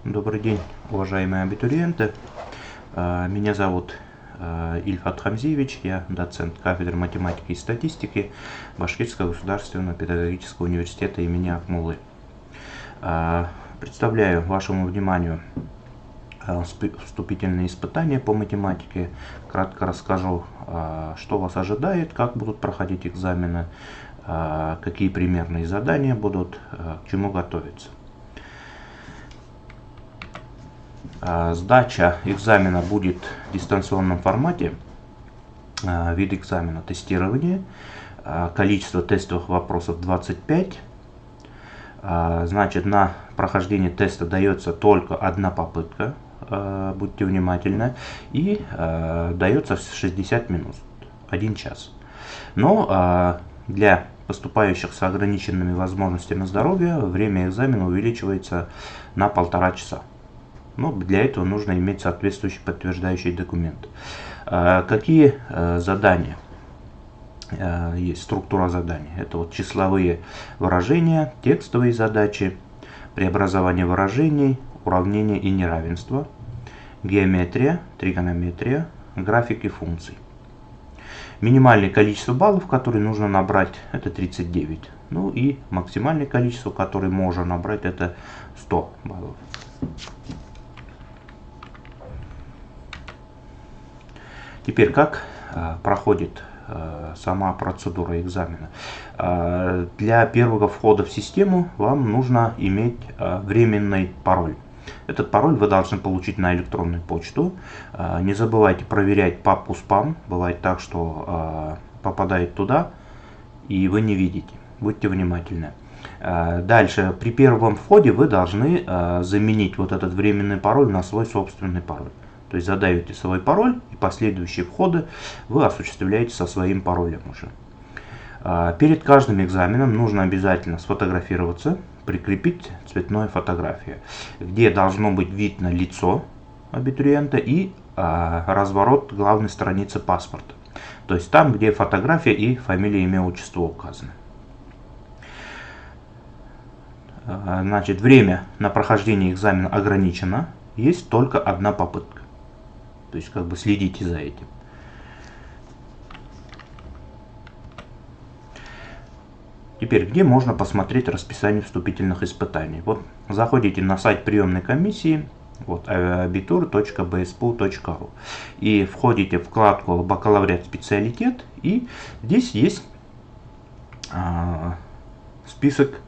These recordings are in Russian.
Добрый день, уважаемые абитуриенты. Меня зовут Ильфат Хамзиевич, я доцент кафедры математики и статистики Башкирского государственного педагогического университета имени Акмуллы. Представляю вашему вниманию вступительные испытания по математике. Кратко расскажу, что вас ожидает, как будут проходить экзамены, какие примерные задания будут, к чему готовиться. Сдача экзамена будет в дистанционном формате. Вид экзамена — тестирование. Количество тестовых вопросов 25. Значит, на прохождение теста дается только одна попытка. Будьте внимательны. И дается 60 минут, 1 час. Но для поступающих с ограниченными возможностями здоровья время экзамена увеличивается на 1,5 часа. Но для этого нужно иметь соответствующий подтверждающий документ. Какие задания есть? Структура заданий. Это вот числовые выражения, текстовые задачи, преобразование выражений, уравнения и неравенства, геометрия, тригонометрия, графики функций. Минимальное количество баллов, которые нужно набрать, это 39. Ну и максимальное количество, которое можно набрать, это 100 баллов. Теперь, как проходит сама процедура экзамена? Для первого входа в систему вам нужно иметь временный пароль. Этот пароль вы должны получить на электронную почту. Не забывайте проверять папку спам. Бывает так, что попадает туда и вы не видите. Будьте внимательны. Дальше, при первом входе вы должны заменить вот этот временный пароль на свой собственный пароль. То есть задаете свой пароль, и последующие входы вы осуществляете со своим паролем уже. Перед каждым экзаменом нужно обязательно сфотографироваться, прикрепить цветную фотографию, где должно быть видно лицо абитуриента и разворот главной страницы паспорта. То есть там, где фотография и фамилия, имя, отчество указаны. Значит, время на прохождение экзамена ограничено, есть только одна попытка. То есть, как бы следите за этим. Теперь, где можно посмотреть расписание вступительных испытаний? Вот, заходите на сайт приемной комиссии, вот, abitur.bspu.ru, и входите в вкладку «Бакалавриат специалитет», и здесь есть список.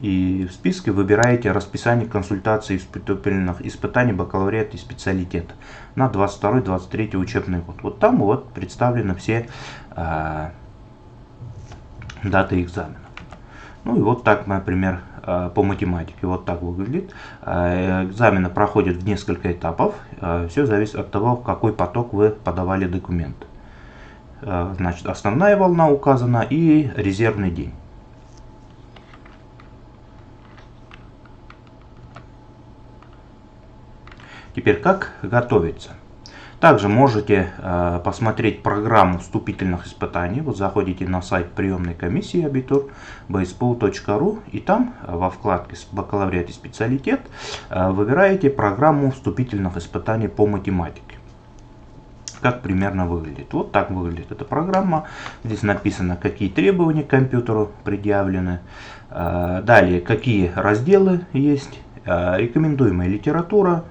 И в списке выбираете расписание консультаций вступительных испытаний бакалавриата и специалитета на 22-23 учебный год. Вот там вот представлены все даты экзамена. Ну и вот так, например, по математике вот так выглядит. Экзамены проходят в несколько этапов. Все зависит от того, в какой поток вы подавали документы. Значит, основная волна указана и резервный день. Теперь, как готовиться? Также можете посмотреть программу вступительных испытаний. Вот заходите на сайт приемной комиссии abitur.bspu.ru, и там во вкладке «Бакалавриат и специалитет» выбираете программу вступительных испытаний по математике. Как примерно выглядит? Вот так выглядит эта программа. Здесь написано, какие требования к компьютеру предъявлены. Далее, какие разделы есть, рекомендуемая литература.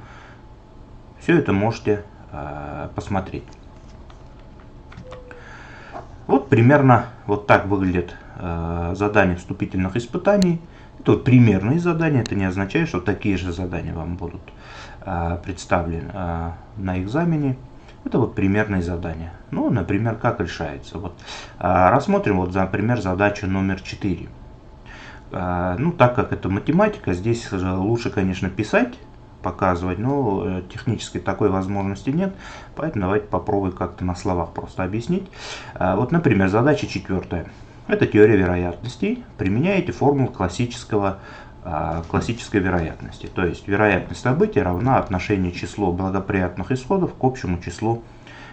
Все это можете посмотреть. Вот примерно вот так выглядит задание вступительных испытаний. Это вот примерные задания, это не означает, что такие же задания вам будут представлены на экзамене. Это вот примерные задания. Ну, например, как решается. Вот, рассмотрим, вот, например, задачу номер 4. Ну, так как это математика, здесь лучше, конечно, писать, показывать, но технической такой возможности нет, поэтому давайте попробуем как-то на словах просто объяснить. Вот, например, задача 4. Это теория вероятностей. Применяете формулу классической вероятности. То есть вероятность события равна отношению числа благоприятных исходов к общему числу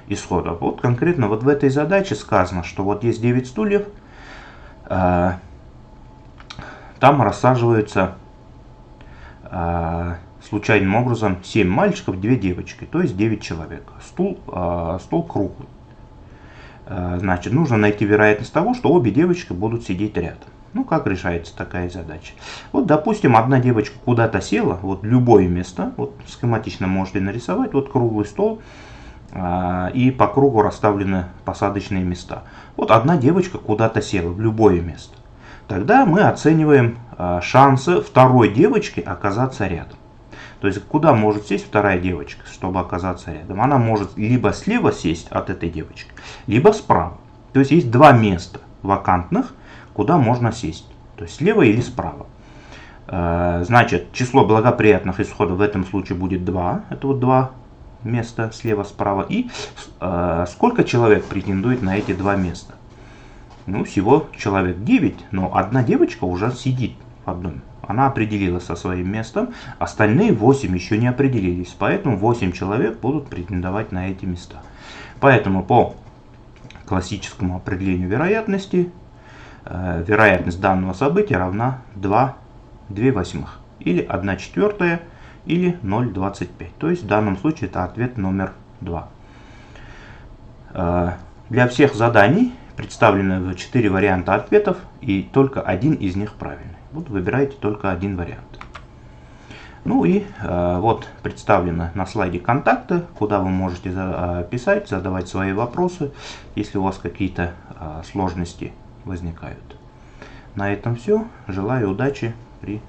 исходов. Вот конкретно вот в этой задаче сказано, что вот есть 9 стульев, там рассаживаются случайным образом 7 мальчиков, 2 девочки, то есть 9 человек. Стол круглый. Значит, нужно найти вероятность того, что обе девочки будут сидеть рядом. Ну, как решается такая задача? Вот, допустим, одна девочка куда-то села, вот в любое место, вот схематично можете нарисовать, вот круглый стол, и по кругу расставлены посадочные места. Вот одна девочка куда-то села в любое место. Тогда мы оцениваем шансы второй девочки оказаться рядом. То есть, куда может сесть вторая девочка, чтобы оказаться рядом? Она может либо слева сесть от этой девочки, либо справа. То есть, есть два места вакантных, куда можно сесть. То есть, слева или справа. Значит, число благоприятных исходов в этом случае будет 2. Это вот 2 места слева-справа. И сколько человек претендует на эти 2 места? Ну, всего человек 9, но одна девочка уже сидит в одном. Она определилась со своим местом, остальные 8 еще не определились, поэтому 8 человек будут претендовать на эти места. Поэтому по классическому определению вероятности, вероятность данного события равна 2/8, или 1/4, или 0,25. То есть в данном случае это ответ номер 2. Для всех заданий представлены 4 варианта ответов, и только один из них правильный. Вот выбираете только один вариант. Ну и вот представлены на слайде контакты, куда вы можете писать, задавать свои вопросы, если у вас какие-то сложности возникают. На этом все. Желаю удачи при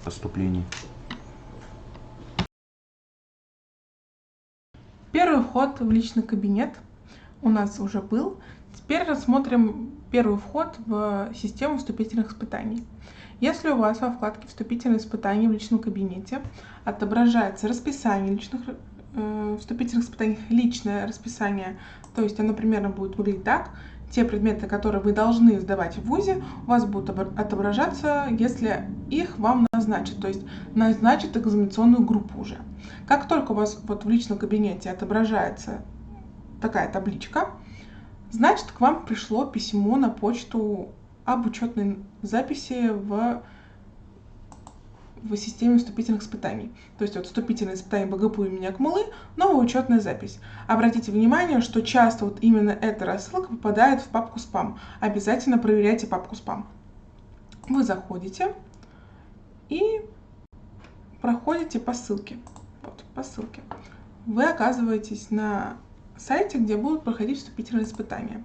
поступлении. Первый вход в личный кабинет у нас уже был. Теперь рассмотрим первый вход в систему вступительных испытаний. Если у вас во вкладке «Вступительные испытания» в личном кабинете отображается расписание личных вступительных испытаний, личное расписание, то есть оно примерно будет выглядеть так: те предметы, которые вы должны сдавать в ВУЗе, у вас будут отображаться, если их вам назначат, то есть назначат экзаменационную группу уже. Как только у вас вот в личном кабинете отображается такая табличка, значит, к вам пришло письмо на почту об учетной записи в системе вступительных испытаний. То есть вот вступительные испытания БГПУ имени Акмулы, новая учетная запись. Обратите внимание, что часто вот именно эта рассылка попадает в папку спам. Обязательно проверяйте папку спам. Вы заходите и проходите по ссылке. Вот, по ссылке. Вы оказываетесь на сайте, где будут проходить вступительные испытания.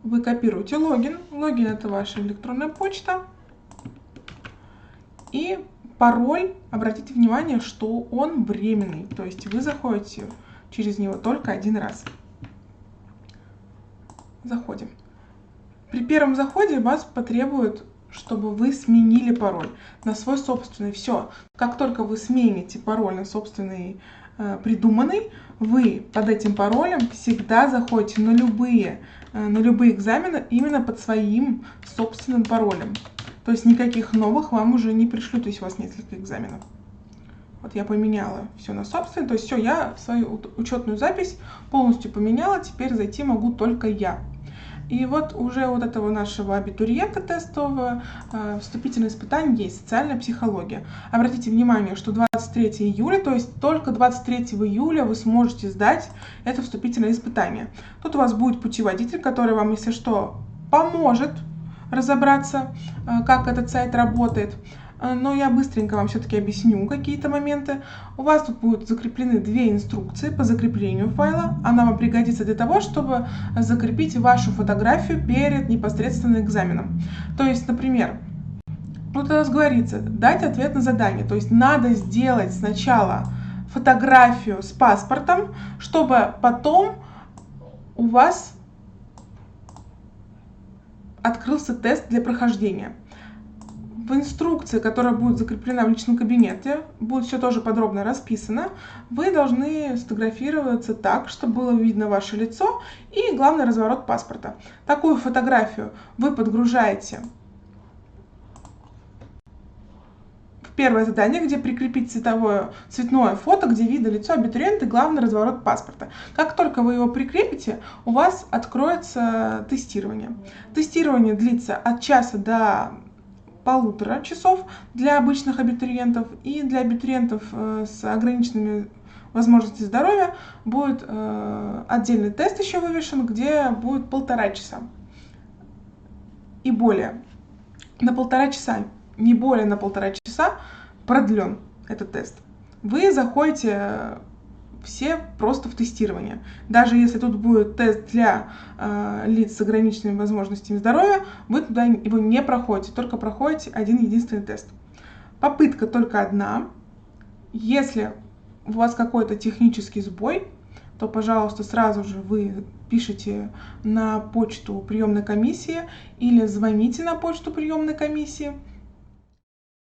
Вы копируете логин. Логин — это ваша электронная почта. И пароль, обратите внимание, что он временный. То есть вы заходите через него только один раз. Заходим. При первом заходе вас потребует, чтобы вы сменили пароль на свой собственный. Все. Как только вы смените пароль на собственный придуманный, вы под этим паролем всегда заходите на любые экзамены именно под своим собственным паролем. То есть никаких новых вам уже не пришлют, если у вас несколько экзаменов. Вот я поменяла все на собственный, то есть все, я свою учетную запись полностью поменяла, теперь зайти могу только я. И вот уже вот этого нашего абитуриента тестового вступительное испытание есть социальная психология. Обратите внимание, что 23 июля, то есть только 23 июля вы сможете сдать это вступительное испытание. Тут у вас будет путеводитель, который вам, если что, поможет разобраться, как этот сайт работает. Но я быстренько вам все-таки объясню какие-то моменты. У вас тут будут закреплены 2 инструкции по закреплению файла. Она вам пригодится для того, чтобы закрепить вашу фотографию перед непосредственно экзаменом. То есть, например, тут у нас говорится дать ответ на задание. То есть надо сделать сначала фотографию с паспортом, чтобы потом у вас открылся тест для прохождения. В инструкции, которая будет закреплена в личном кабинете, будет все тоже подробно расписано. Вы должны сфотографироваться так, чтобы было видно ваше лицо и, главный разворот паспорта. Такую фотографию вы подгружаете в первое задание, где прикрепить цветное фото, где видно лицо абитуриента и главный разворот паспорта. Как только вы его прикрепите, у вас откроется тестирование. Тестирование длится от часа до 1,5 часов для обычных абитуриентов, и для абитуриентов с ограниченными возможностями здоровья будет отдельный тест еще вывешен, где будет 1,5 часа и более. На 1,5 часа, не более на 1,5 часа продлен этот тест. Вы заходите все просто в тестирование. Даже если тут будет тест для лиц с ограниченными возможностями здоровья, вы туда его не проходите, только проходите один единственный тест. Попытка только одна. Если у вас какой-то технический сбой, то, пожалуйста, сразу же вы пишите на почту приемной комиссии или звоните на почту приемной комиссии.